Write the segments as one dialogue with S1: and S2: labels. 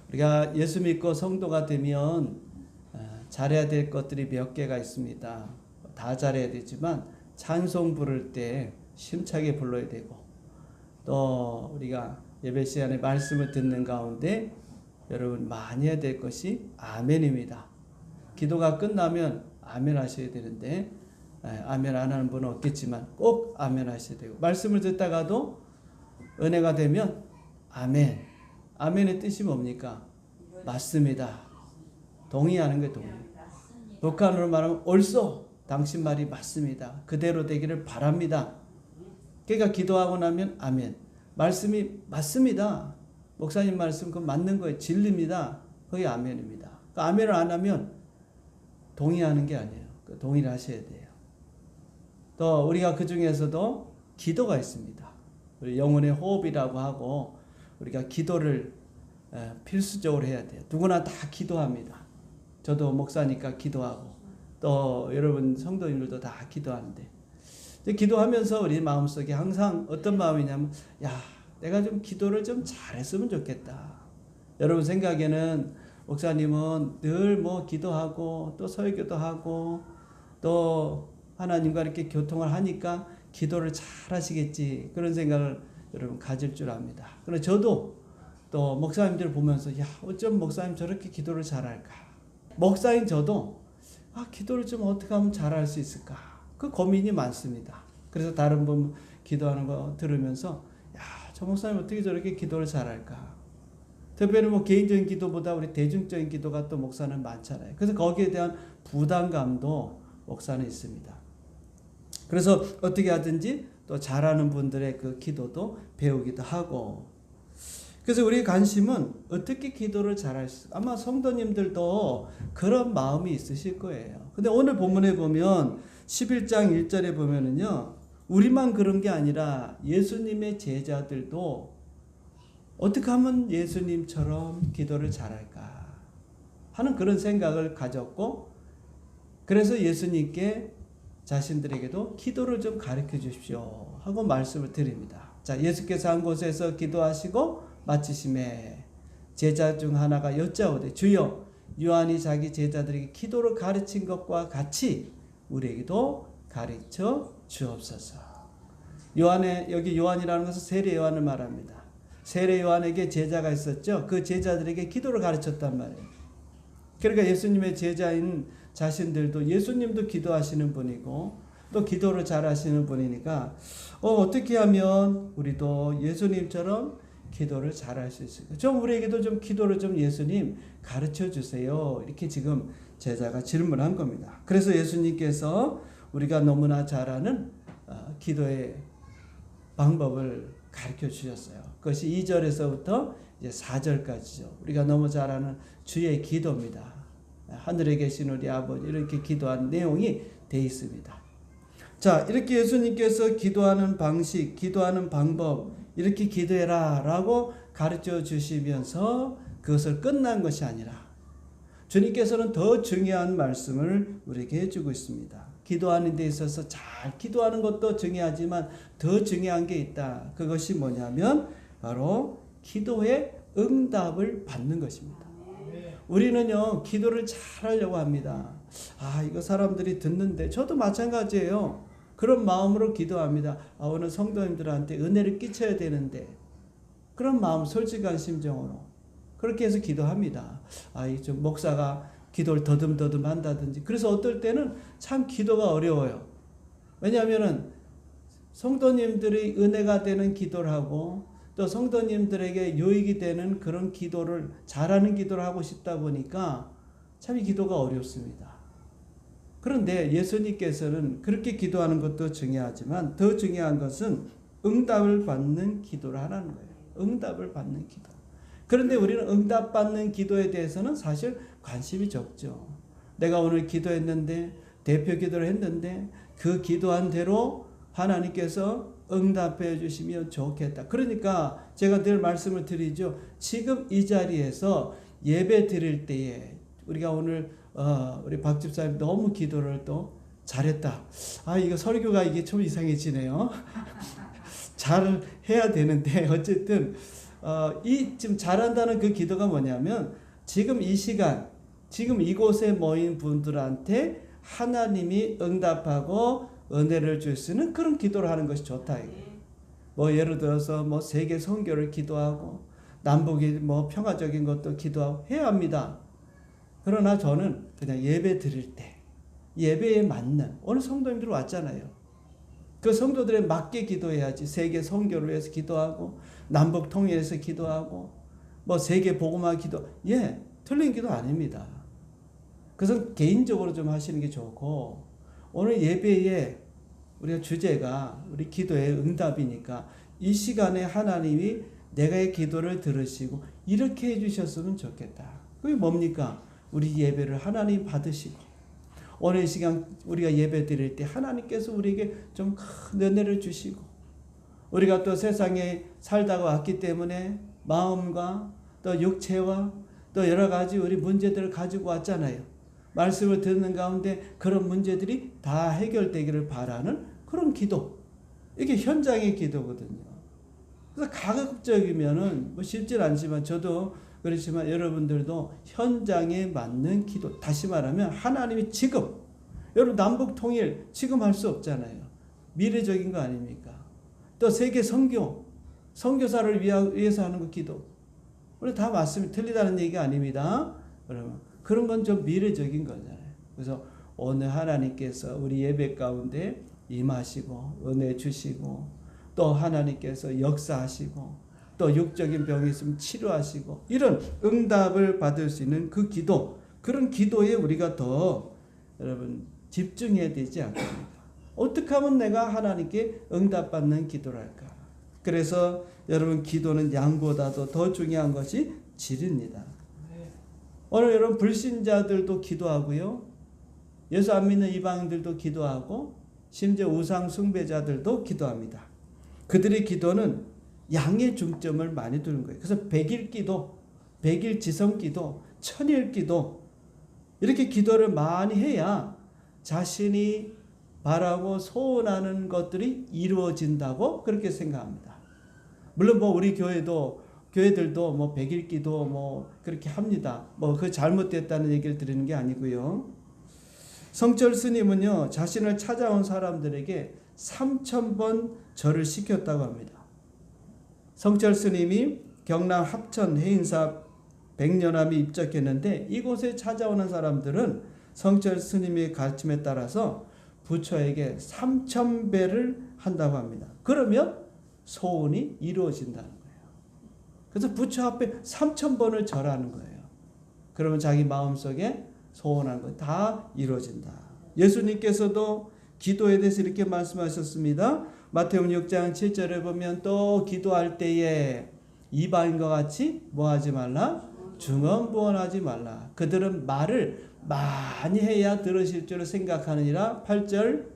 S1: 우리가 예수 믿고 성도가 되면 잘해야 될 것들이 몇 개가 있습니다. 다 잘해야 되지만 찬송 부를 때 심차게 불러야 되고, 또 우리가 예배 시간에 말씀을 듣는 가운데 여러분 많이 해야 될 것이 아멘입니다. 기도가 끝나면 아멘 하셔야 되는데 아멘 안 하는 분은 없겠지만 꼭 아멘 하셔야 되고, 말씀을 듣다가도 은혜가 되면 아멘. 아멘의 뜻이 뭡니까? 맞습니다. 동의하는 게 동의. 북한으로 말하면 옳소. 당신 말이 맞습니다. 그대로 되기를 바랍니다. 그러니까 기도하고 나면 아멘. 말씀이 맞습니다. 목사님 말씀 그거 맞는 거예요. 진리입니다. 그게 아멘입니다. 그 아멘을 안 하면 동의하는 게 아니에요. 동의를 하셔야 돼요. 또 우리가 그 중에서도 기도가 있습니다. 우리 영혼의 호흡이라고 하고 우리가 기도를 필수적으로 해야 돼요. 누구나 다 기도합니다. 저도 목사니까 기도하고 또 여러분 성도님들도 다 기도하는데, 기도하면서 우리 마음속에 항상 어떤 마음이냐면, 야, 내가 좀 기도를 좀 잘했으면 좋겠다. 여러분 생각에는 목사님은 늘 뭐 기도하고 또 설교도 하고 또 하나님과 이렇게 교통을 하니까 기도를 잘 하시겠지, 그런 생각을 여러분 가질 줄 압니다. 그래서 저도 또 목사님들 보면서, 야, 어쩜 목사님 저렇게 기도를 잘할까. 목사인 저도 기도를 좀 어떻게 하면 잘할 수 있을까, 그 고민이 많습니다. 그래서 다른 분 기도하는 거 들으면서, 야, 저 목사님 어떻게 저렇게 기도를 잘할까. 특별히 뭐 개인적인 기도보다 우리 대중적인 기도가 또 목사는 많잖아요. 그래서 거기에 대한 부담감도 목사는 있습니다. 그래서 어떻게 하든지 또 잘하는 분들의 그 기도도 배우기도 하고, 그래서 우리의 관심은 어떻게 기도를 잘할 수, 아마 성도님들도 그런 마음이 있으실 거예요. 근데 오늘 본문에 보면 11장 1절에 보면은요, 우리만 그런 게 아니라 예수님의 제자들도 어떻게 하면 예수님처럼 기도를 잘할까 하는 그런 생각을 가졌고, 그래서 예수님께 자신들에게도 기도를 좀 가르쳐 주십시오 하고 말씀을 드립니다. 자, 예수께서 한 곳에서 기도하시고 마치심에 제자 중 하나가 여짜오되, 주여, 요한이 자기 제자들에게 기도를 가르친 것과 같이 우리에게도 가르쳐 주옵소서. 여기 요한이라는 것은 세례 요한을 말합니다. 세례 요한에게 제자가 있었죠. 그 제자들에게 기도를 가르쳤단 말이에요. 그러니까 예수님의 제자인 자신들도 예수님도 기도하시는 분이고 또 기도를 잘 하시는 분이니까 어떻게 하면 우리도 예수님처럼 기도를 잘 할 수 있을까? 좀 우리에게도 좀 기도를 좀 예수님 가르쳐 주세요. 이렇게 지금 제자가 질문한 겁니다. 그래서 예수님께서 우리가 너무나 잘 아는 기도의 방법을 가르쳐 주셨어요. 그것이 2절에서부터 이제 4절까지죠. 우리가 너무 잘 아는 주의 기도입니다. 하늘에 계신 우리 아버지, 이렇게 기도하는 내용이 되어 있습니다. 자, 이렇게 예수님께서 기도하는 방식, 기도하는 방법, 이렇게 기도해라 라고 가르쳐 주시면서 그것을 끝난 것이 아니라 주님께서는 더 중요한 말씀을 우리에게 해주고 있습니다. 기도하는 데 있어서 잘 기도하는 것도 중요하지만 더 중요한 게 있다. 그것이 뭐냐면 바로 기도의 응답을 받는 것입니다. 우리는요, 기도를 잘 하려고 합니다. 이거 사람들이 듣는데, 저도 마찬가지예요. 그런 마음으로 기도합니다. 오늘 성도님들한테 은혜를 끼쳐야 되는데, 그런 마음, 솔직한 심정으로 그렇게 해서 기도합니다. 좀 목사가 기도를 더듬더듬 한다든지. 그래서 어떨 때는 참 기도가 어려워요. 왜냐하면은 성도님들이 은혜가 되는 기도를 하고 또 성도님들에게 유익이 되는 그런 기도를, 잘하는 기도를 하고 싶다 보니까 참 이 기도가 어렵습니다. 그런데 예수님께서는 그렇게 기도하는 것도 중요하지만 더 중요한 것은 응답을 받는 기도를 하라는 거예요. 응답을 받는 기도. 그런데 우리는 응답받는 기도에 대해서는 사실 관심이 적죠. 내가 오늘 기도했는데, 대표 기도를 했는데 그 기도한 대로 하나님께서 응답해 주시면 좋겠다. 그러니까 제가 늘 말씀을 드리죠. 지금 이 자리에서 예배 드릴 때에 우리가 오늘 우리 박 집사님 너무 기도를 또 잘했다. 이거 설교가 이게 좀 이상해지네요. 잘 해야 되는데 어쨌든 지금 잘한다는 그 기도가 뭐냐면 지금 이 시간, 지금 이곳에 모인 분들한테 하나님이 응답하고 은혜를 줄 수 있는 그런 기도를 하는 것이 좋다. 뭐 예를 들어서 뭐 세계 선교를 기도하고 남북이 뭐 평화적인 것도 기도하고 해야 합니다. 그러나 저는 그냥 예배 드릴 때 예배에 맞는 오늘 성도님들 왔잖아요. 그 성도들에 맞게 기도해야지. 세계 선교를 위해서 기도하고 남북 통일해서 기도하고 뭐 세계 복음화 기도, 틀린 기도 아닙니다. 그것은 개인적으로 좀 하시는 게 좋고, 오늘 예배에 우리가 주제가 우리 기도의 응답이니까 이 시간에 하나님이 내가의 기도를 들으시고 이렇게 해주셨으면 좋겠다. 그게 뭡니까? 우리 예배를 하나님 받으시고 오늘 이 시간 우리가 예배 드릴 때 하나님께서 우리에게 좀 큰 은혜를 주시고, 우리가 또 세상에 살다가 왔기 때문에 마음과 또 육체와 또 여러 가지 우리 문제들을 가지고 왔잖아요. 말씀을 듣는 가운데 그런 문제들이 다 해결되기를 바라는 그런 기도. 이게 현장의 기도거든요. 그래서 가급적이면은 뭐 쉽진 않지만 저도 그렇지만 여러분들도 현장에 맞는 기도. 다시 말하면 하나님이 지금, 여러분 남북 통일 지금 할 수 없잖아요. 미래적인 거 아닙니까? 또 세계 선교, 선교사를 위해서 하는 그 기도. 우리 다 말씀이 틀리다는 얘기가 아닙니다. 여러분 그런 건 좀 미래적인 거잖아요. 그래서 오늘 하나님께서 우리 예배 가운데 임하시고 은혜 주시고 또 하나님께서 역사하시고 또 육적인 병이 있으면 치료하시고 이런 응답을 받을 수 있는 그 기도, 그런 기도에 우리가 더 여러분 집중해야 되지 않습니까? 어떻게 하면 내가 하나님께 응답받는 기도를 할까? 그래서 여러분 기도는 양보다도 더 중요한 것이 질입니다. 오늘 여러분 불신자들도 기도하고요. 예수 안 믿는 이방인들도 기도하고 심지어 우상 숭배자들도 기도합니다. 그들의 기도는 양의 중점을 많이 두는 거예요. 그래서 백일 기도, 백일 지성 기도, 천일 기도 이렇게 기도를 많이 해야 자신이 바라고 소원하는 것들이 이루어진다고 그렇게 생각합니다. 물론 뭐 우리 교회들도 뭐 백일 기도 뭐 그렇게 합니다. 뭐 그 잘못됐다는 얘기를 드리는 게 아니고요. 성철 스님은요, 자신을 찾아온 사람들에게 3,000번 절을 시켰다고 합니다. 성철 스님이 경남 합천 해인사 백년암에 입적했는데 이곳에 찾아오는 사람들은 성철 스님의 가르침에 따라서 부처에게 3,000배를 한다고 합니다. 그러면 소원이 이루어진다는 거예요. 그래서 부처 앞에 3,000번을 절하는 거예요. 그러면 자기 마음속에 소원한 것 다 이루어진다. 예수님께서도 기도에 대해서 이렇게 말씀하셨습니다. 마태복음 6장 7절에 보면 또 기도할 때에 이방인과 같이 뭐 하지 말라? 중언부언하지 말라. 그들은 말을 많이 해야 들으실 줄 생각하느니라. 8절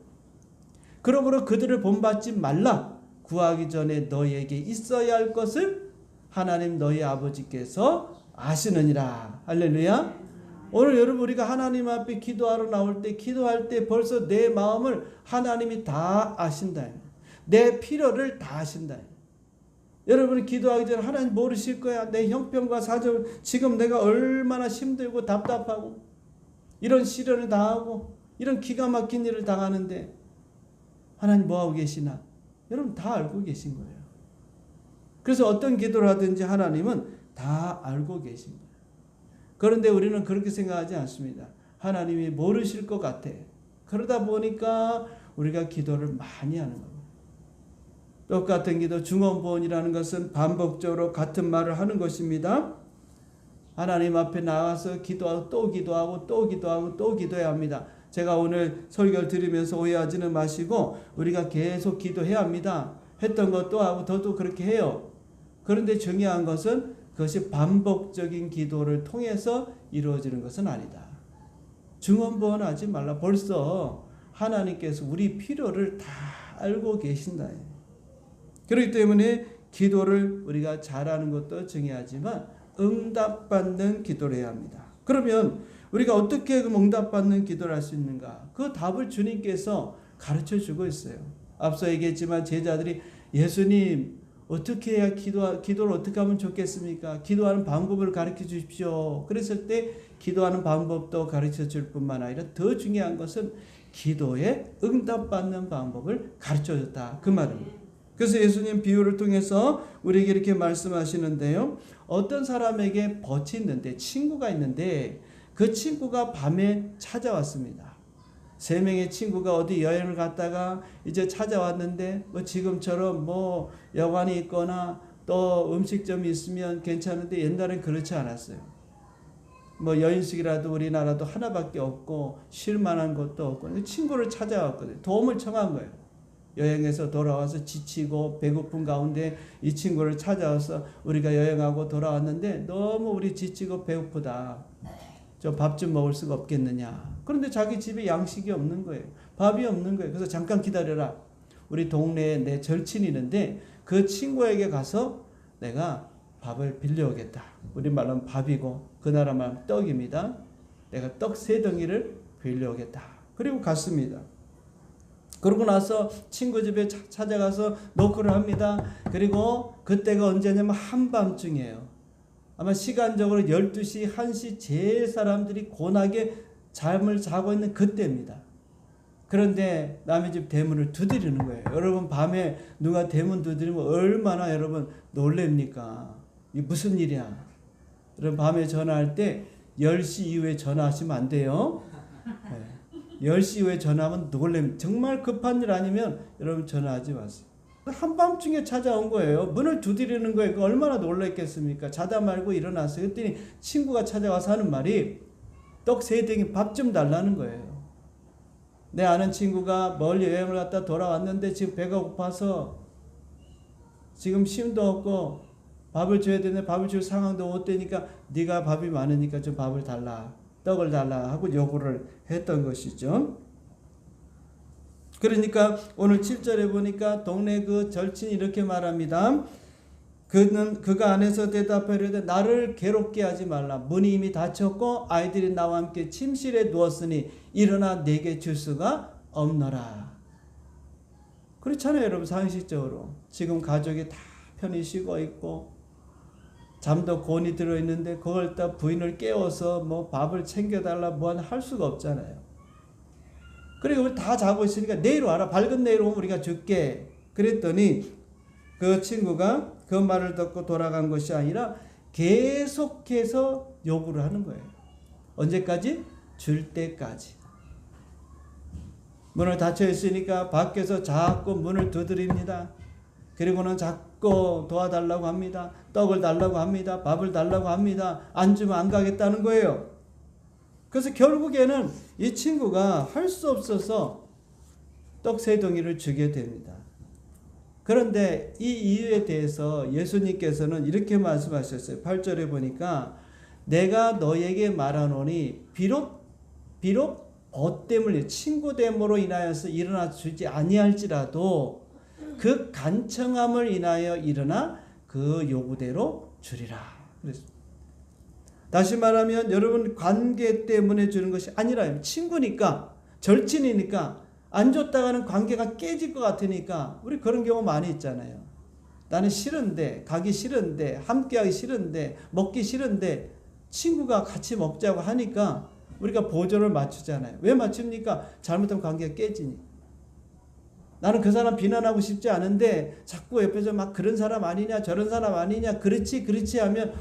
S1: 그러므로 그들을 본받지 말라. 구하기 전에 너희에게 있어야 할 것을 하나님 너희 아버지께서 아시느니라. 할렐루야. 오늘 여러분 우리가 하나님 앞에 기도하러 나올 때 기도할 때 벌써 내 마음을 하나님이 다 아신다. 내 필요를 다 아신다. 여러분이 기도하기 전에 하나님 모르실 거야. 내 형편과 사정, 지금 내가 얼마나 힘들고 답답하고 이런 시련을 당하고 이런 기가 막힌 일을 당하는데 하나님 뭐하고 계시나? 여러분 다 알고 계신 거예요. 그래서 어떤 기도를 하든지 하나님은 다 알고 계신 거예요. 그런데 우리는 그렇게 생각하지 않습니다. 하나님이 모르실 것 같아. 그러다 보니까 우리가 기도를 많이 하는 겁니다. 똑같은 기도, 중언부언이라는 것은 반복적으로 같은 말을 하는 것입니다. 하나님 앞에 나와서 기도하고 또 기도하고 또 기도하고 또 기도해야 합니다. 제가 오늘 설교를 들으면서 오해하지는 마시고 우리가 계속 기도해야 합니다. 했던 것도 하고 더도 그렇게 해요. 그런데 중요한 것은 그것이 반복적인 기도를 통해서 이루어지는 것은 아니다. 중언부언하지 말라. 벌써 하나님께서 우리 필요를 다 알고 계신다. 그렇기 때문에 기도를 우리가 잘하는 것도 중요하지만 응답받는 기도를 해야 합니다. 그러면 우리가 어떻게 응답받는 기도를 할 수 있는가? 그 답을 주님께서 가르쳐 주고 있어요. 앞서 얘기했지만 제자들이 예수님 어떻게 해야 기도를 어떻게 하면 좋겠습니까? 기도하는 방법을 가르쳐 주십시오. 그랬을 때 기도하는 방법도 가르쳐 줄 뿐만 아니라 더 중요한 것은 기도에 응답받는 방법을 가르쳐 줬다. 그 말입니다. 그래서 예수님 비유를 통해서 우리에게 이렇게 말씀하시는데요. 어떤 사람에게 벗이 있는데, 친구가 있는데 그 친구가 밤에 찾아왔습니다. 3명의 친구가 어디 여행을 갔다가 이제 찾아왔는데 뭐 지금처럼 뭐 여관이 있거나 또 음식점이 있으면 괜찮은데 옛날엔 그렇지 않았어요. 뭐 여인숙이라도 우리나라도 하나밖에 없고 쉴 만한 곳도 없고 친구를 찾아왔거든요. 도움을 청한 거예요. 여행에서 돌아와서 지치고 배고픈 가운데 이 친구를 찾아와서 우리가 여행하고 돌아왔는데 너무 우리 지치고 배고프다. 저 밥 좀 먹을 수가 없겠느냐. 그런데 자기 집에 양식이 없는 거예요. 밥이 없는 거예요. 그래서 잠깐 기다려라. 우리 동네에 내 절친이 있는데 그 친구에게 가서 내가 밥을 빌려오겠다. 우리말로는 밥이고 그 나라 말은 떡입니다. 내가 떡 3덩이를 빌려오겠다. 그리고 갔습니다. 그러고 나서 친구 집에 찾아가서 노크를 합니다. 그리고 그때가 언제냐면 한밤중이에요. 아마 시간적으로 12시, 1시 제일 사람들이 고나게 잠을 자고 있는 그때입니다. 그런데 남의 집 대문을 두드리는 거예요. 여러분 밤에 누가 대문 두드리면 얼마나 여러분 놀랍니까? 이게 무슨 일이야? 여러분 밤에 전화할 때 10시 이후에 전화하시면 안 돼요. 네. 10시 이후에 전화하면 놀랍니다. 정말 급한 일 아니면 여러분 전화하지 마세요. 한밤중에 찾아온 거예요. 문을 두드리는 거예요. 얼마나 놀랐겠습니까? 자다 말고 일어났어요. 그랬더니 친구가 찾아와서 하는 말이 떡 3덩이 밥 좀 달라는 거예요. 내 아는 친구가 멀리 여행을 갔다 돌아왔는데 지금 배가 고파서 지금 힘도 없고 밥을 줘야 되는데 밥을 줄 상황도 못 되니까 네가 밥이 많으니까 좀 밥을 달라. 떡을 달라 하고 요구를 했던 것이죠. 그러니까 오늘 7절에 보니까 동네 그 절친이 이렇게 말합니다. 그가 안에서 대답하려되 나를 괴롭게 하지 말라. 문이 이미 닫혔고 아이들이 나와 함께 침실에 누웠으니 일어나 내게 줄 수가 없노라. 그렇잖아요, 여러분. 상식적으로 지금 가족이 다 편히 쉬고 있고 잠도 곤히 들어있는데 그걸 다 부인을 깨워서 뭐 밥을 챙겨달라 뭐 할 수가 없잖아요. 그리고 우리 다 자고 있으니까 내일 와라. 밝은 내일 오면 우리가 줄게. 그랬더니 그 친구가 그 말을 듣고 돌아간 것이 아니라 계속해서 요구를 하는 거예요. 언제까지? 줄 때까지. 문을 닫혀 있으니까 밖에서 자꾸 문을 두드립니다. 그리고는 자꾸 도와달라고 합니다. 떡을 달라고 합니다. 밥을 달라고 합니다. 안 주면 안 가겠다는 거예요. 그래서 결국에는 이 친구가 할 수 없어서 떡 3덩이를 주게 됩니다. 그런데 이 이유에 대해서 예수님께서는 이렇게 말씀하셨어요. 8절에 보니까 내가 너에게 말하노니 비록 벗 때문에 친구됨으로 인하여서 일어나 주지 아니할지라도 그 간청함을 인하여 일어나 그 요구대로 주리라. 그랬습니다. 다시 말하면 여러분 관계 때문에 주는 것이 아니라 친구니까 절친이니까 안 줬다가는 관계가 깨질 것 같으니까 우리 그런 경우 많이 있잖아요. 나는 싫은데 가기 싫은데 함께하기 싫은데 먹기 싫은데 친구가 같이 먹자고 하니까 우리가 보조를 맞추잖아요. 왜 맞춥니까? 잘못하면 관계가 깨지니. 나는 그 사람 비난하고 싶지 않은데 자꾸 옆에서 막 그런 사람 아니냐 저런 사람 아니냐 그렇지 하면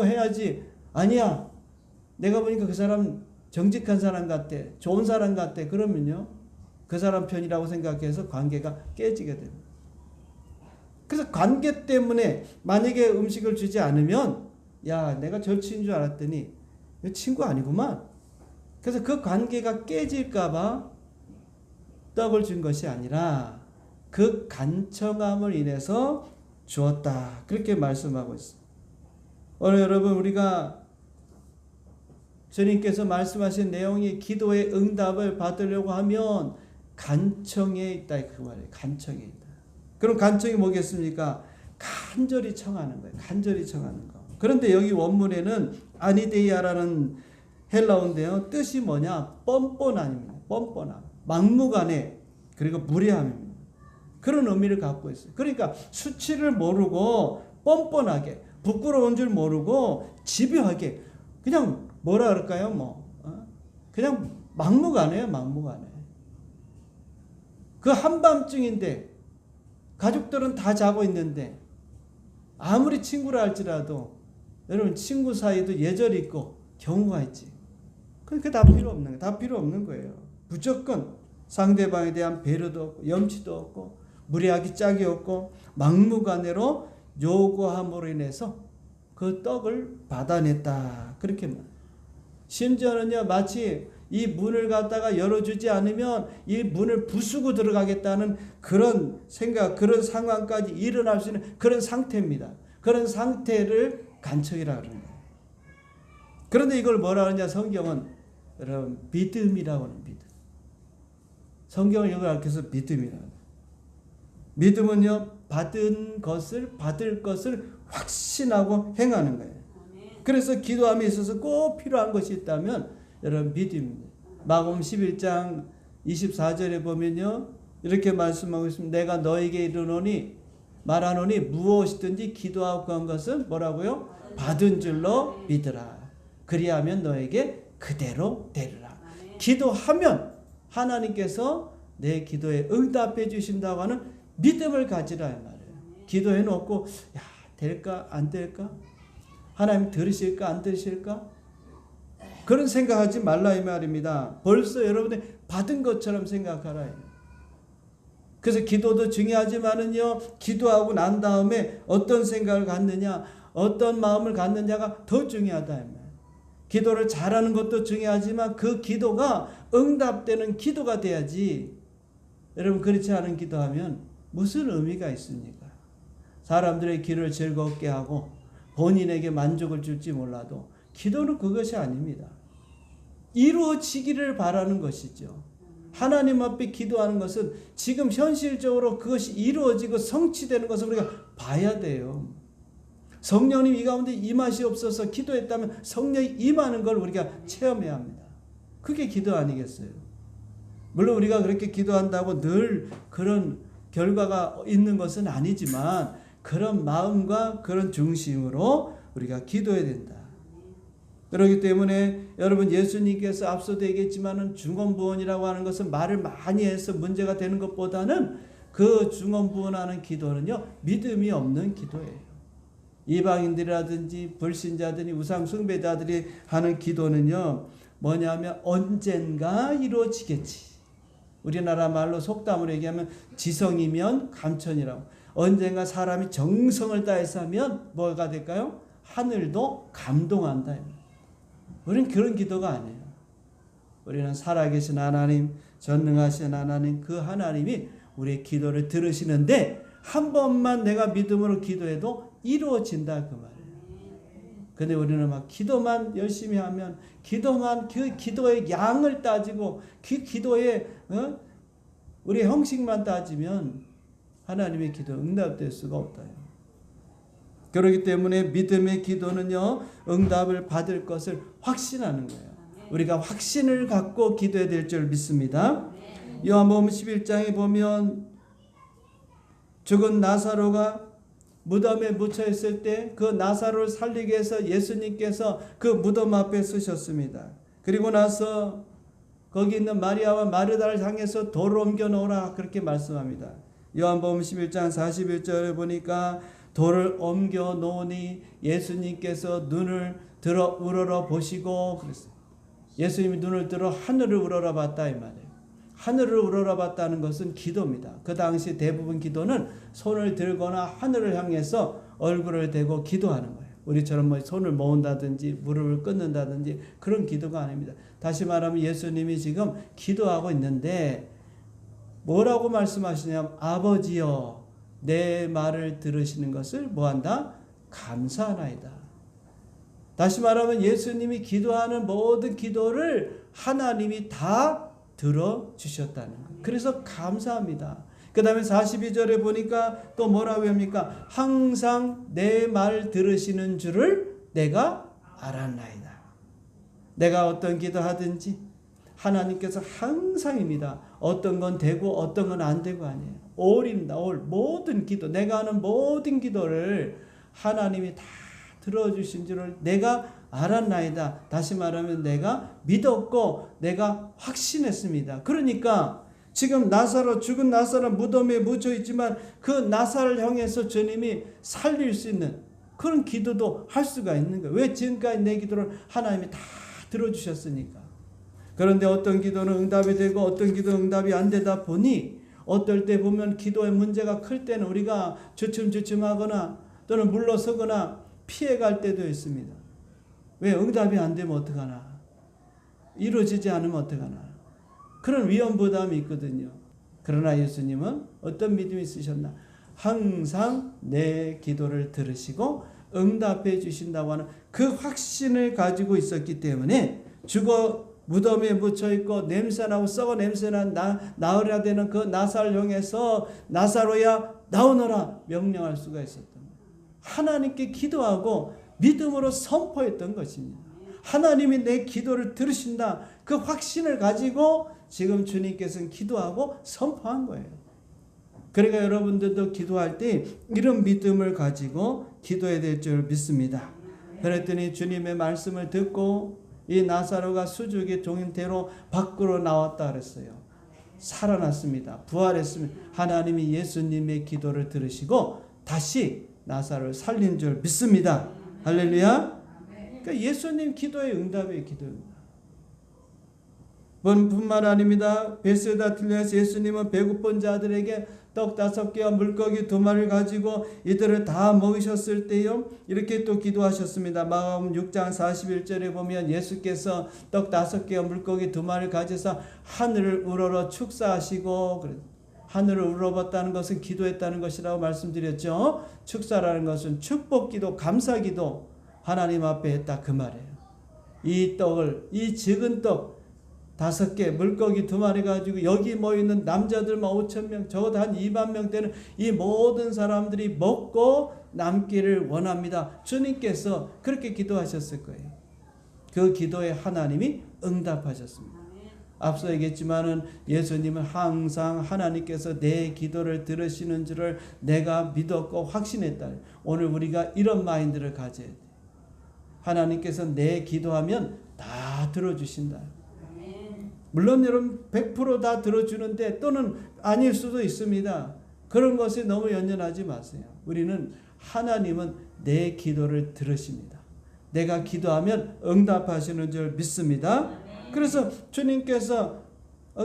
S1: 해야지. 아니야. 내가 보니까 그 사람 정직한 사람 같아. 좋은 사람 같아. 그러면요. 그 사람 편이라고 생각해서 관계가 깨지게 됩니다. 그래서 관계 때문에 만약에 음식을 주지 않으면 야 내가 절친인 줄 알았더니 친구 아니구만. 그래서 그 관계가 깨질까 봐 떡을 준 것이 아니라 그 간청함을 인해서 주었다. 그렇게 말씀하고 있습니다. 오늘 여러분 우리가 주님께서 말씀하신 내용이 기도의 응답을 받으려고 하면 간청에 있다. 그 말이에요. 간청에 있다. 그럼 간청이 뭐겠습니까? 간절히 청하는 거예요. 간절히 청하는 거. 그런데 여기 원문에는 아니데이아라는 헬라어인데요. 뜻이 뭐냐? 뻔뻔함입니다. 뻔뻔함. 막무가내 그리고 무례함입니다. 그런 의미를 갖고 있어요. 그러니까 수치를 모르고 뻔뻔하게 부끄러운 줄 모르고 집요하게 그냥 뭐라 그럴까요? 그냥 막무가내예요. 막무가내. 그 한밤중인데 가족들은 다 자고 있는데 아무리 친구라 할지라도 여러분 친구 사이도 예절이 있고 경우가 있지. 그게 다 필요 없는 거예요. 다 필요 없는 거예요. 무조건 상대방에 대한 배려도 없고 염치도 없고 무례하기 짝이 없고 막무가내로 요구함으로 인해서 그 떡을 받아냈다. 그렇게 말. 심지어는요 마치 이 문을 갖다가 열어주지 않으면 이 문을 부수고 들어가겠다는 그런 생각, 그런 상황까지 일어날 수 있는 그런 상태입니다. 그런 상태를 간척이라 그러는 거예요. 그런데 이걸 뭐라 하느냐 성경은 여러분 믿음이라고 하는 믿음. 성경은 이걸 알려서 믿음이라고 해요. 믿음은요 받을 것을 확신하고 행하는 거예요. 그래서 기도함에 있어서 꼭 필요한 것이 있다면 여러분 믿음입니다. 마가복음 11장 24절에 보면요 이렇게 말씀하고 있습니다. 내가 너에게 이르노니 말하노니 무엇이든지 기도하고 구한 것은 뭐라고요? 받은 줄로 믿으라. 그리하면 너에게 그대로 되리라. 기도하면 하나님께서 내 기도에 응답해 주신다고 하는 믿음을 가지라 이 말이에요. 기도해 놓고 야 될까 안 될까? 하나님 들으실까 안 들으실까? 그런 생각하지 말라 이 말입니다. 벌써 여러분이 받은 것처럼 생각하라. 그래서 기도도 중요하지만은요 기도하고 난 다음에 어떤 생각을 갖느냐 어떤 마음을 갖느냐가 더 중요하다. 기도를 잘하는 것도 중요하지만 그 기도가 응답되는 기도가 돼야지. 여러분 그렇지 않은 기도하면 무슨 의미가 있습니까? 사람들의 길을 즐겁게 하고 본인에게 만족을 줄지 몰라도 기도는 그것이 아닙니다. 이루어지기를 바라는 것이죠. 하나님 앞에 기도하는 것은 지금 현실적으로 그것이 이루어지고 성취되는 것을 우리가 봐야 돼요. 성령님 이 가운데 임하시옵소서 기도했다면 성령이 임하는 걸 우리가 체험해야 합니다. 그게 기도 아니겠어요? 물론 우리가 그렇게 기도한다고 늘 그런 결과가 있는 것은 아니지만 그런 마음과 그런 중심으로 우리가 기도해야 된다. 그렇기 때문에 여러분 예수님께서 앞서도 얘기했지만은 중언부언이라고 하는 것은 말을 많이 해서 문제가 되는 것보다는 그 중언부언하는 기도는요 믿음이 없는 기도예요. 이방인들이라든지 불신자들이 우상 숭배자들이 하는 기도는요 뭐냐면 언젠가 이루어지겠지. 우리나라 말로 속담으로 얘기하면 지성이면 감천이라고. 언젠가 사람이 정성을 다해서 하면 뭐가 될까요? 하늘도 감동한다. 우리는 그런 기도가 아니에요. 우리는 살아계신 하나님, 전능하신 하나님, 그 하나님이 우리의 기도를 들으시는데 한 번만 내가 믿음으로 기도해도 이루어진다 그 말이에요. 근데 우리는 막 기도만 열심히 하면 기도만 그 기도의 양을 따지고 그 기도의 우리 형식만 따지면 하나님의 기도 응답될 수가 없다. 그렇기 때문에 믿음의 기도는요 응답을 받을 것을 확신하는 거예요. 우리가 확신을 갖고 기도해야 될 줄 믿습니다. 요한복음 11장에 보면 죽은 나사로가 무덤에 묻혀 있을 때 그 나사로를 살리기 위해서 예수님께서 그 무덤 앞에 서셨습니다. 그리고 나서 거기 있는 마리아와 마르다를 향해서 돌을 옮겨 놓으라 그렇게 말씀합니다. 요한복음 11장 41절에 보니까 돌을 옮겨 놓으니 예수님께서 눈을 들어 우러러 보시고 그랬어요. 예수님이 눈을 들어 하늘을 우러러 봤다 이 말이에요. 하늘을 우러러봤다는 것은 기도입니다. 그 당시 대부분 기도는 손을 들거나 하늘을 향해서 얼굴을 대고 기도하는 거예요. 우리처럼 뭐 손을 모은다든지 무릎을 꿇는다든지 그런 기도가 아닙니다. 다시 말하면 예수님이 지금 기도하고 있는데 뭐라고 말씀하시냐면 아버지여 내 말을 들으시는 것을 뭐한다? 감사하나이다. 다시 말하면 예수님이 기도하는 모든 기도를 하나님이 다 들어주셨다는 거예요. 그래서 감사합니다. 그 다음에 42절에 보니까 또 뭐라고 합니까? 항상 내 말 들으시는 줄을 내가 알았나이다. 내가 어떤 기도하든지 하나님께서 항상입니다. 어떤 건 되고 어떤 건 안 되고 아니에요. all입니다. all. 모든 기도, 내가 하는 모든 기도를 하나님이 다 들어주신 줄을 내가 알았나이다. 다시 말하면 내가 믿었고 내가 확신했습니다. 그러니까 지금 나사로, 죽은 나사로 무덤에 묻혀 있지만 그 나사를 향해서 주님이 살릴 수 있는 그런 기도도 할 수가 있는 거예요. 왜? 지금까지 내 기도를 하나님이 다 들어주셨으니까. 그런데 어떤 기도는 응답이 되고 어떤 기도는 응답이 안 되다 보니 어떨 때 보면 기도의 문제가 클 때는 우리가 주춤주춤하거나 또는 물러서거나 피해갈 때도 있습니다. 왜? 응답이 안 되면 어떡하나, 이루어지지 않으면 어떡하나, 그런 위험 부담이 있거든요. 그러나 예수님은 어떤 믿음이 있으셨나? 항상 내 기도를 들으시고 응답해 주신다고 하는 그 확신을 가지고 있었기 때문에 죽어 무덤에 묻혀있고 냄새나고 썩어 냄새난 나으려야 되는 그 나사를 향해서 나사로야 나오너라 명령할 수가 있었던 거예요. 하나님께 기도하고 믿음으로 선포했던 것입니다. 하나님이 내 기도를 들으신다, 그 확신을 가지고 지금 주님께서는 기도하고 선포한 거예요. 그러니까 여러분들도 기도할 때 이런 믿음을 가지고 기도해야 될 줄 믿습니다. 그랬더니 주님의 말씀을 듣고 이 나사로가 수족의 종인대로 밖으로 나왔다 그랬어요. 살아났습니다. 부활했습니다. 하나님이 예수님의 기도를 들으시고 다시 나사로를 살린 줄 믿습니다. 할렐루야. 그러니까 예수님 기도의 응답의 기도입니다. 뿐만 아닙니다. 베세다 틀려서 예수님은 배고픈 자들에게 떡 5개와 물고기 2마리를 가지고 이들을 다 먹이셨을 때요, 이렇게 또 기도하셨습니다. 마가복음 6장 41절에 보면 예수께서 떡 5개와 물고기 2마리를 가져서 하늘을 우러러 축사하시고, 하늘을 우러봤다는 것은 기도했다는 것이라고 말씀드렸죠. 축사라는 것은 축복기도, 감사기도 하나님 앞에 했다 그 말이에요. 이 떡을, 이 적은 떡 5개, 물고기 2마리 가지고 여기 모이는 남자들만 5,000명, 적어도 한 2만 명 되는 이 모든 사람들이 먹고 남기를 원합니다. 주님께서 그렇게 기도하셨을 거예요. 그 기도에 하나님이 응답하셨습니다. 앞서 얘기했지만은 예수님은 항상 하나님께서 내 기도를 들으시는 줄을 내가 믿었고 확신했다. 오늘 우리가 이런 마인드를 가져야 돼. 하나님께서 내 기도하면 다 들어주신다. 물론 여러분 100% 다 들어주는데 또는 아닐 수도 있습니다. 그런 것에 너무 연연하지 마세요. 우리는 하나님은 내 기도를 들으십니다. 내가 기도하면 응답하시는 줄 믿습니다. 그래서 주님께서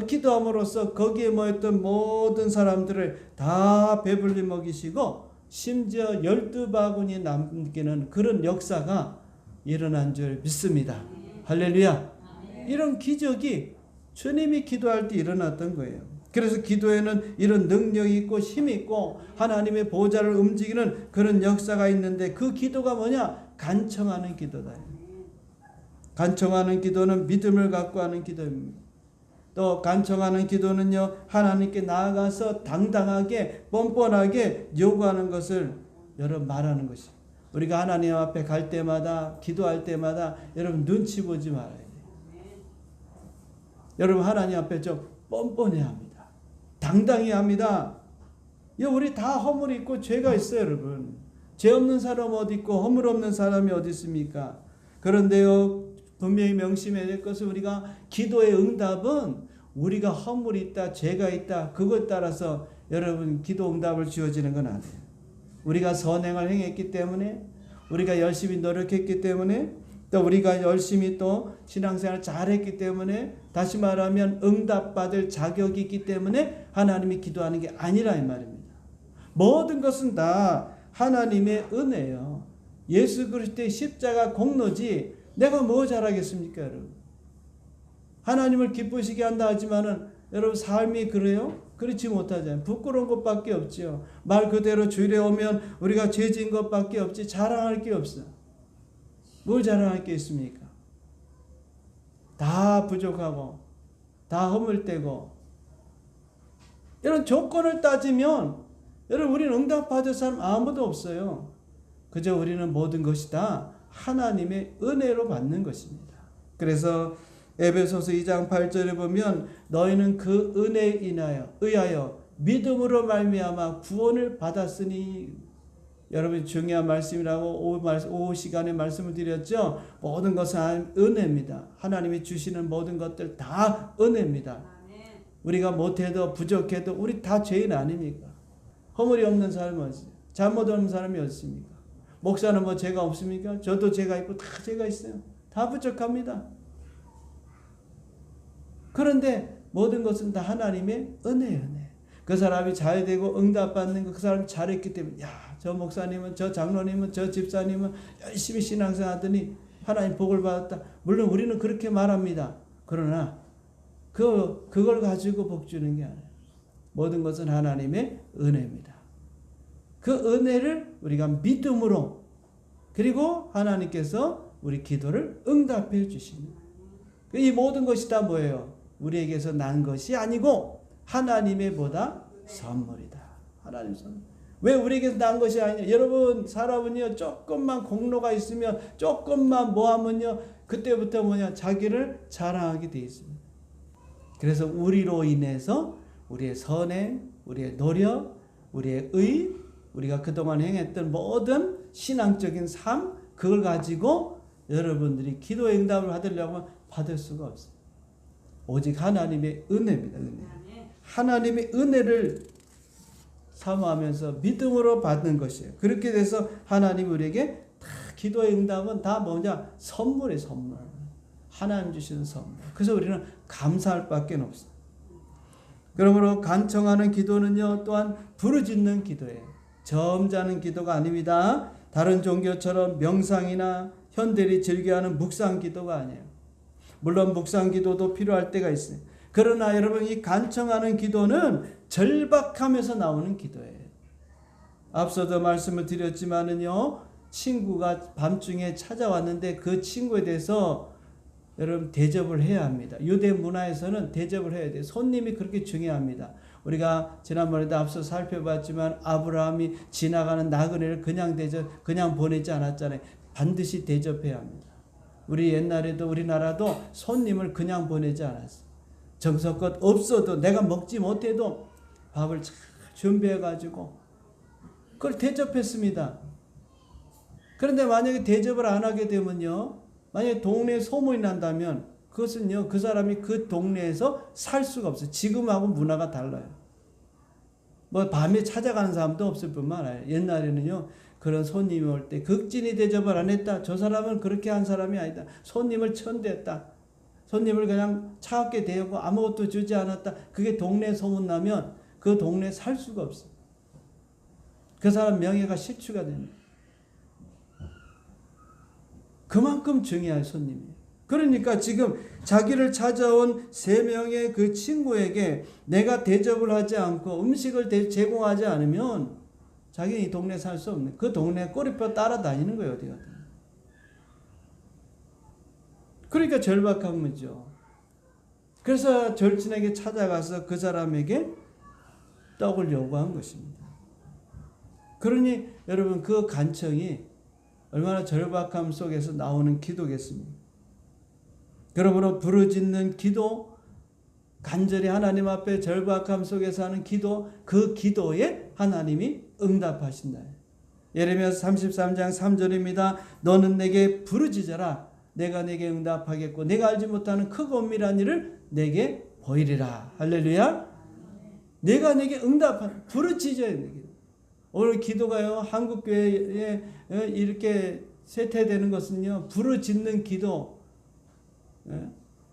S1: 기도함으로써 거기에 모였던 모든 사람들을 다 배불리 먹이시고 심지어 12바구니 남기는 그런 역사가 일어난 줄 믿습니다. 할렐루야. 이런 기적이 주님이 기도할 때 일어났던 거예요. 그래서 기도에는 이런 능력이 있고 힘이 있고 하나님의 보좌를 움직이는 그런 역사가 있는데 그 기도가 뭐냐? 간청하는 기도다. 간청하는 기도는 믿음을 갖고 하는 기도입니다. 또 간청하는 기도는요, 하나님께 나아가서 당당하게 뻔뻔하게 요구하는 것을 여러분 말하는 것입니다. 우리가 하나님 앞에 갈 때마다 기도할 때마다 여러분 눈치 보지 말아요. 여러분 하나님 앞에 좀 뻔뻔해야 합니다. 당당해야 합니다. 우리 다 허물이 있고 죄가 있어요. 여러분 죄 없는 사람 어디 있고 허물 없는 사람이 어디 있습니까? 그런데요 분명히 명심해야 될 것은 우리가 기도의 응답은 우리가 허물이 있다, 죄가 있다, 그것 따라서 여러분 기도 응답을 주어지는 건 아니에요. 우리가 선행을 행했기 때문에, 우리가 열심히 노력했기 때문에, 또 우리가 열심히 또 신앙생활을 잘했기 때문에, 다시 말하면 응답받을 자격이 있기 때문에 하나님이 기도하는 게 아니라 이 말입니다. 모든 것은 다 하나님의 은혜예요. 예수 그리스도의 십자가 공로지 내가 뭐 잘하겠습니까, 여러분? 하나님을 기쁘시게 한다 하지만은 여러분 삶이 그래요? 그렇지 못하잖아요. 부끄러운 것밖에 없죠. 말 그대로 주일에 오면 우리가 죄진 것밖에 없지 자랑할 게 없어. 뭘 자랑할 게 있습니까? 다 부족하고 다 허물되고 이런 조건을 따지면 여러분 우리는 응답받을 사람 아무도 없어요. 그저 우리는 모든 것이 다 하나님의 은혜로 받는 것입니다. 그래서 에베소서 2장 8절에 보면 너희는 그 은혜에 의하여 믿음으로 말미암아 구원을 받았으니. 여러분 중요한 말씀이라고 오후 시간에 말씀을 드렸죠. 모든 것은 은혜입니다. 하나님이 주시는 모든 것들 다 은혜입니다. 우리가 못해도 부족해도 우리 다 죄인 아닙니까? 허물이 없는 사람은 어디? 잘못 없는 사람이 어딨습니까? 목사는 뭐 죄가 없습니까? 저도 죄가 있고 다 죄가 있어요. 다 부족합니다. 그런데 모든 것은 다 하나님의 은혜. 그 사람이 잘 되고 응답받는 거 그 사람이 잘했기 때문에 저 목사님은 저 장로님은 저 집사님은 열심히 신앙생활하더니 하나님 복을 받았다. 물론 우리는 그렇게 말합니다. 그러나 그걸 가지고 복 주는 게 아니에요. 모든 것은 하나님의 은혜입니다. 그 은혜를 우리가 믿음으로 그리고 하나님께서 우리 기도를 응답해 주십니다. 이 모든 것이 다 뭐예요? 우리에게서 난 것이 아니고 하나님의 보다 선물이다. 하나님 선물. 왜 우리에게서 난 것이 아니냐? 여러분 사람은요 조금만 공로가 있으면 조금만 뭐하면요 그때부터 자기를 자랑하게 돼 있습니다. 그래서 우리로 인해서 우리의 선행, 우리의 노력, 우리의 의, 우리가 그동안 행했던 모든 신앙적인 삶 그걸 가지고 여러분들이 기도의 응답을 받으려면 받을 수가 없어요. 오직 하나님의 은혜입니다. 은혜. 하나님의 은혜를 사모하면서 믿음으로 받는 것이에요. 그렇게 돼서 하나님 우리에게 다 기도의 응답은 다 뭐냐? 선물이에요. 선물. 하나님 주시는 선물. 그래서 우리는 감사할 밖에 없어요. 그러므로 간청하는 기도는요 또한 부르짖는 기도예요. 점잖은 기도가 아닙니다. 다른 종교처럼 명상이나 현대인이 즐겨하는 묵상 기도가 아니에요. 물론 묵상 기도도 필요할 때가 있어요. 그러나 여러분 이 간청하는 기도는 절박함에서 나오는 기도예요. 앞서도 말씀을 드렸지만은요 친구가 밤중에 찾아왔는데 그 친구에 대해서 여러분 대접을 해야 합니다. 유대 문화에서는 대접을 해야 돼요. 손님이 그렇게 중요합니다. 우리가 지난번에도 앞서 살펴봤지만 아브라함이 지나가는 나그네를 그냥 보내지 않았잖아요. 반드시 대접해야 합니다. 우리 옛날에도 우리나라도 손님을 그냥 보내지 않았어요. 정성껏 없어도 내가 먹지 못해도 밥을 잘 준비해가지고 그걸 대접했습니다. 그런데 만약에 대접을 안 하게 되면요, 만약에 동네에 소문이 난다면 그것은요 그 사람이 그 동네에서 살 수가 없어요. 지금하고 문화가 달라요. 뭐 밤에 찾아가는 사람도 없을 뿐만 아니라 옛날에는요 그런 손님이 올 때 극진히 대접을 안 했다. 저 사람은 그렇게 한 사람이 아니다. 손님을 천대했다. 손님을 그냥 차갑게 대하고 아무것도 주지 않았다. 그게 동네에 소문나면 그 동네에 살 수가 없어요. 그 사람 명예가 실추가 됩니다. 그만큼 중요한 손님이에요. 그러니까 지금 자기를 찾아온 3명의 그 친구에게 내가 대접을 하지 않고 음식을 제공하지 않으면 자기는 이 동네에 살 수 없는, 그 동네 꼬리표 따라다니는 거예요. 어디 가든. 그러니까 절박한 거죠. 그래서 절친에게 찾아가서 그 사람에게 떡을 요구한 것입니다. 그러니 여러분 그 간청이 얼마나 절박함 속에서 나오는 기도겠습니까? 그러므로 부르짖는 기도, 간절히 하나님 앞에 절박함 속에서 하는 기도, 그 기도에 하나님이 응답하신다. 예레미야서 33장 3절입니다. 너는 내게 부르짖어라. 내가 내게 응답하겠고 내가 알지 못하는 크고 엄밀한 일을 내게 보이리라. 할렐루야. 내가 내게 부르짖어야 돼. 오늘 기도가요 한국 교회에 이렇게 쇠퇴되는 것은요 부르짖는 기도,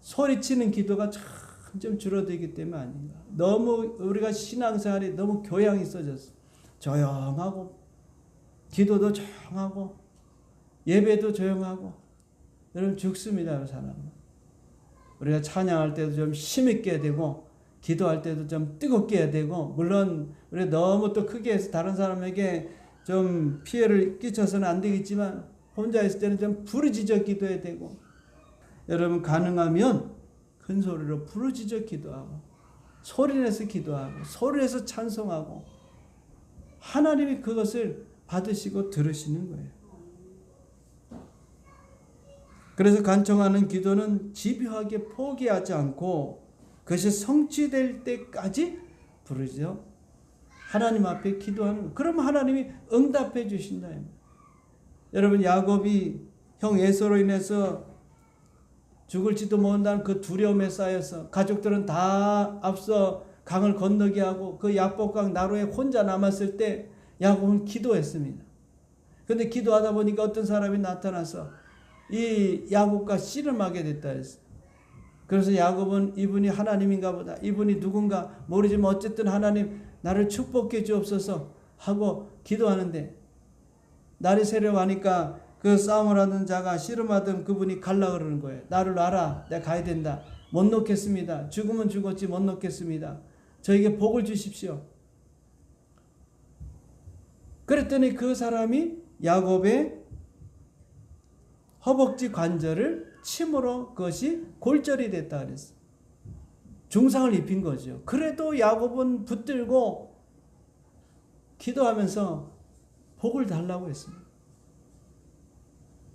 S1: 소리치는 기도가 점점 줄어들기 때문에 아닌가. 너무 우리가 신앙생활이 너무 교양이 써졌어. 조용하고 기도도 조용하고 예배도 조용하고 여러분 죽습니다. 사람은. 우리가 찬양할 때도 좀 힘있게 해야 되고 기도할 때도 좀 뜨겁게 해야 되고, 물론 우리가 너무 또 크게 해서 다른 사람에게 좀 피해를 끼쳐서는 안 되겠지만 혼자 있을 때는 좀 부르짖어 기도해야 되고, 여러분 가능하면 큰 소리로 부르짖어 기도하고 소리내서 기도하고 소리내서 찬송하고 하나님이 그것을 받으시고 들으시는 거예요. 그래서 간청하는 기도는 집요하게 포기하지 않고 그것이 성취될 때까지 부르짖어 하나님 앞에 기도하는, 그럼 하나님이 응답해 주신다. 여러분, 야곱이 형 에서로 인해서 죽을지도 모른다는 그 두려움에 쌓여서 가족들은 다 앞서 강을 건너게 하고 그 야복강 나루에 혼자 남았을 때 야곱은 기도했습니다. 그런데 기도하다 보니까 어떤 사람이 나타나서 이 야곱과 씨름하게 됐다 했어요. 그래서 야곱은 이분이 하나님인가 보다, 이분이 누군가 모르지만 어쨌든 하나님 나를 축복해 주옵소서 하고 기도하는데, 날이 새려가니까 그 싸움을 하던 자가 씨름하던 그분이 갈라 그러는 거예요. 나를 놔라, 내가 가야 된다, 못 놓겠습니다. 죽으면 죽었지 못 놓겠습니다. 저에게 복을 주십시오. 그랬더니 그 사람이 야곱의 허벅지 관절을 침으로 그것이 골절이 됐다 그랬어요. 중상을 입힌 거죠. 그래도 야곱은 붙들고 기도하면서 복을 달라고 했습니다.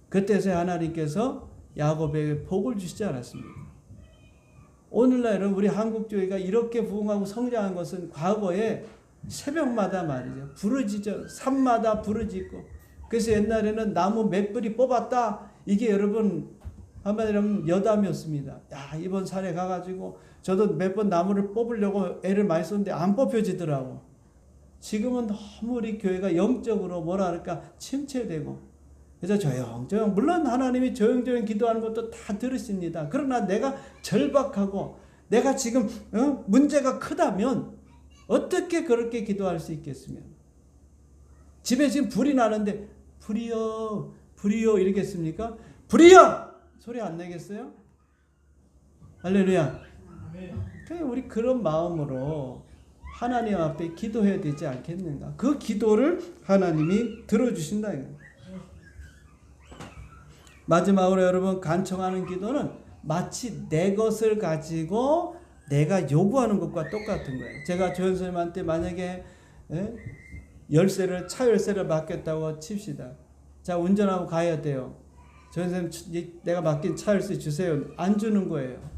S1: 그때서야 하나님께서 야곱에게 복을 주시지 않았습니다. 오늘날 여러분, 우리 한국교회가 이렇게 부흥하고 성장한 것은 과거에 새벽마다 말이죠, 부르짖어, 산마다 부르짖고, 그래서 옛날에는 나무 몇 뿌리 뽑았다, 이게 여러분 한마디로 하면 여담이었습니다. 야, 이번 산에 가가지고 저도 몇 번 나무를 뽑으려고 애를 많이 썼는데 안 뽑혀지더라고. 지금은 너무 우리 교회가 영적으로 뭐라 할까 침체되고, 그래서 조용조용, 물론 하나님이 조용조용 기도하는 것도 다 들으십니다. 그러나 내가 절박하고 내가 지금 문제가 크다면 어떻게 그렇게 기도할 수 있겠으며, 집에 지금 불이 나는데 불이요 불이요 이러겠습니까? 불이요 소리 안 내겠어요? 할렐루야. 우리 그런 마음으로 하나님 앞에 기도해야 되지 않겠는가? 그 기도를 하나님이 들어주신다. 마지막으로 여러분, 간청하는 기도는 마치 내 것을 가지고 내가 요구하는 것과 똑같은 거예요. 제가 조연선생님한테 만약에 차 열쇠를 맡겼다고 칩시다. 자, 운전하고 가야 돼요. 조연선생님, 내가 맡긴 차 열쇠 주세요. 안 주는 거예요.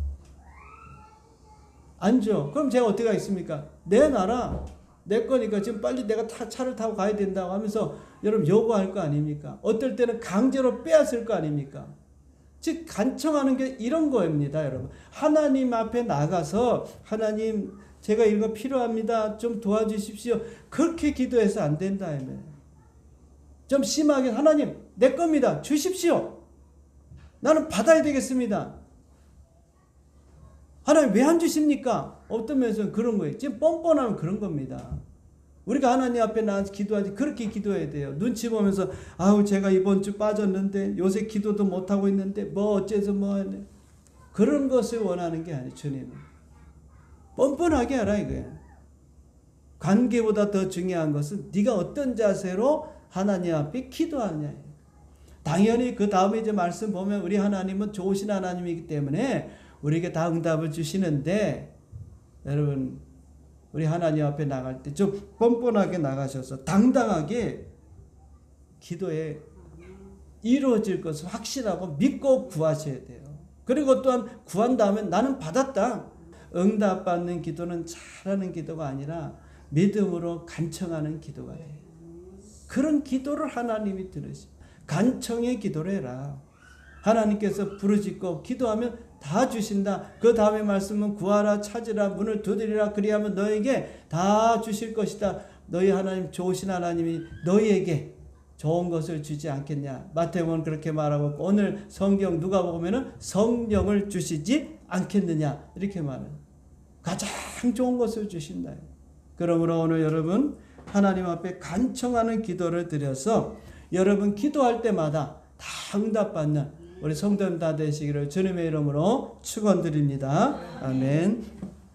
S1: 안 줘. 그럼 제가 어떻게 하겠습니까? 내놔라. 내 거니까 지금 빨리 내가 차를 타고 가야 된다고 하면서 여러분 요구할 거 아닙니까? 어떨 때는 강제로 빼앗을 거 아닙니까? 즉 간청하는 게 이런 거입니다, 여러분. 하나님 앞에 나가서 하나님, 제가 이거 필요합니다, 좀 도와주십시오, 그렇게 기도해서 안 된다. 좀 심하게 하나님 내 겁니다, 주십시오, 나는 받아야 되겠습니다. 하나님 왜 안 주십니까? 어떤 면에서는 그런 거예요. 지금 뻔뻔하면 그런 겁니다. 우리가 하나님 앞에 나와서 기도하지, 그렇게 기도해야 돼요. 눈치 보면서 아우 제가 이번 주 빠졌는데 요새 기도도 못하고 있는데 뭐 어째서 뭐 하네, 그런 것을 원하는 게 아니에요. 주님은 뻔뻔하게 하라 이거예요. 관계보다 더 중요한 것은 네가 어떤 자세로 하나님 앞에 기도하느냐예요. 당연히 그 다음에 이제 말씀 보면 우리 하나님은 좋으신 하나님이기 때문에 우리에게 다 응답을 주시는데, 여러분 우리 하나님 앞에 나갈 때 좀 뻔뻔하게 나가셔서 당당하게 기도에 이루어질 것을 확신하고 믿고 구하셔야 돼요. 그리고 또한 구한 다음에 나는 받았다. 응답받는 기도는 잘하는 기도가 아니라 믿음으로 간청하는 기도가 돼요. 그런 기도를 하나님이 들으시. 간청의 기도를 해라. 하나님께서 부르짖고 기도하면 다 주신다. 그 다음에 말씀은 구하라, 찾으라, 문을 두드리라, 그리하면 너에게 다 주실 것이다. 너희 하나님, 좋으신 하나님이 너희에게 좋은 것을 주지 않겠냐. 마태복음은 그렇게 말하고, 오늘 성경 누가복음에는 성령을 주시지 않겠느냐 이렇게 말해요. 가장 좋은 것을 주신다. 그러므로 오늘 여러분 하나님 앞에 간청하는 기도를 드려서 여러분 기도할 때마다 다 응답받는 우리 성도님 다 되시기를 주님의 이름으로 축원드립니다. 아멘.